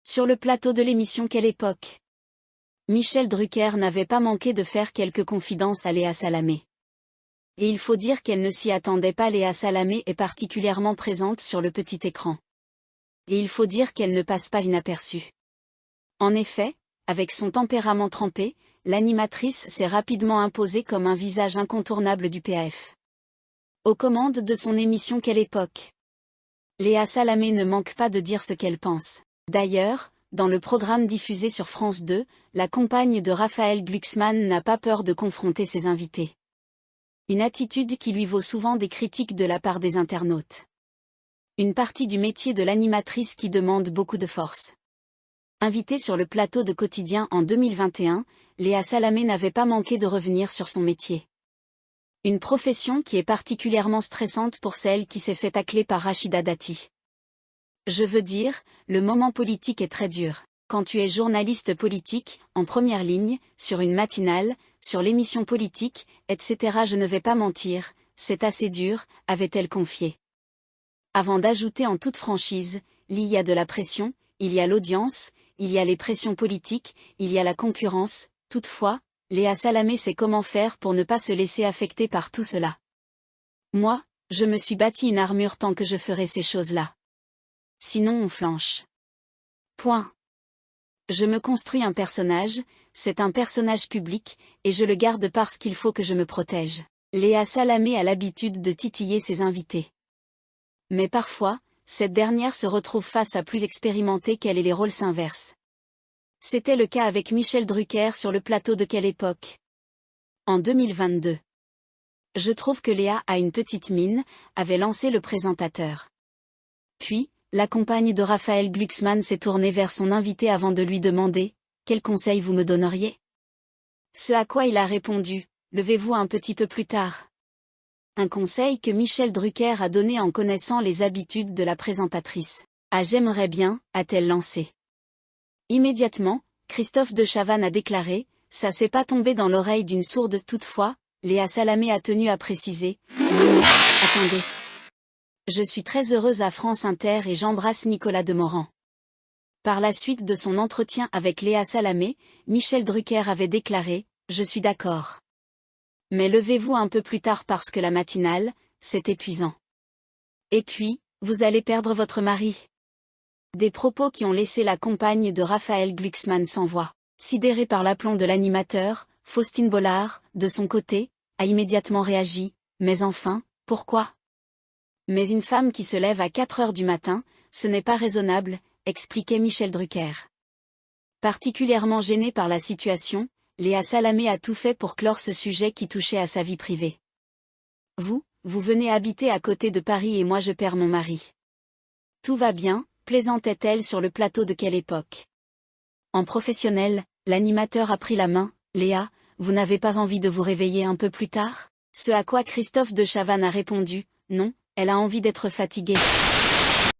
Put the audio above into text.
Sur le plateau de l'émission Quelle époque? Michel Drucker n'avait pas manqué de faire quelques confidences à Léa Salamé. Et il faut dire qu'elle ne s'y attendait pas. Léa Salamé est particulièrement présente sur le petit écran. Et il faut dire qu'elle ne passe pas inaperçue. En effet, avec son tempérament trempé, l'animatrice s'est rapidement imposée comme un visage incontournable du PAF. Aux commandes de son émission Quelle époque? Léa Salamé ne manque pas de dire ce qu'elle pense. D'ailleurs, dans le programme diffusé sur France 2, la compagne de Raphaël Glucksmann n'a pas peur de confronter ses invités. Une attitude qui lui vaut souvent des critiques de la part des internautes. Une partie du métier de l'animatrice qui demande beaucoup de force. Invitée sur le plateau de Quotidien en 2021, Léa Salamé n'avait pas manqué de revenir sur son métier. Une profession qui est particulièrement stressante pour celle qui s'est fait tacler par Rachida Dati. Je veux dire, le moment politique est très dur. Quand tu es journaliste politique, en première ligne, sur une matinale, sur l'émission politique, etc. Je ne vais pas mentir, c'est assez dur, avait-elle confié. Avant d'ajouter en toute franchise, il y a de la pression, il y a l'audience, il y a les pressions politiques, il y a la concurrence, toutefois, Léa Salamé sait comment faire pour ne pas se laisser affecter par tout cela. Moi, je me suis bâti une armure tant que je ferai ces choses-là. Sinon on flanche. Point. Je me construis un personnage, c'est un personnage public, et je le garde parce qu'il faut que je me protège. Léa Salamé a l'habitude de titiller ses invités. Mais parfois, cette dernière se retrouve face à plus expérimentés qu'elle et les rôles s'inversent. C'était le cas avec Michel Drucker sur le plateau de Quelle époque? En 2022. Je trouve que Léa a une petite mine, avait lancé le présentateur. Puis, la compagne de Raphaël Glucksmann s'est tournée vers son invité avant de lui demander « Quel conseil vous me donneriez ?» Ce à quoi il a répondu « Levez-vous un petit peu plus tard ». Un conseil que Michel Drucker a donné en connaissant les habitudes de la présentatrice. « Ah j'aimerais bien », a-t-elle lancé. Immédiatement, Christophe de Chavannes a déclaré « Ça s'est pas tombé dans l'oreille d'une sourde ». Toutefois, Léa Salamé a tenu à préciser « Non, attendez. Je suis très heureuse à France Inter et j'embrasse Nicolas Demorand ». Par la suite de son entretien avec Léa Salamé, Michel Drucker avait déclaré « Je suis d'accord. Mais levez-vous un peu plus tard parce que la matinale, c'est épuisant. Et puis, vous allez perdre votre mari ». Des propos qui ont laissé la compagne de Raphaël Glucksmann sans voix. Sidérée par l'aplomb de l'animateur, Faustine Bollard, de son côté, a immédiatement réagi « Mais enfin, pourquoi ? Mais une femme qui se lève à 4 heures du matin, ce n'est pas raisonnable », expliquait Michel Drucker. Particulièrement gênée par la situation, Léa Salamé a tout fait pour clore ce sujet qui touchait à sa vie privée. Vous venez habiter à côté de Paris et moi je perds mon mari. Tout va bien, plaisantait-elle sur le plateau de Quelle époque? En professionnel, l'animateur a pris la main. Léa, vous n'avez pas envie de vous réveiller un peu plus tard? Ce à quoi Christophe de Chavannes a répondu, non, elle a envie d'être fatiguée.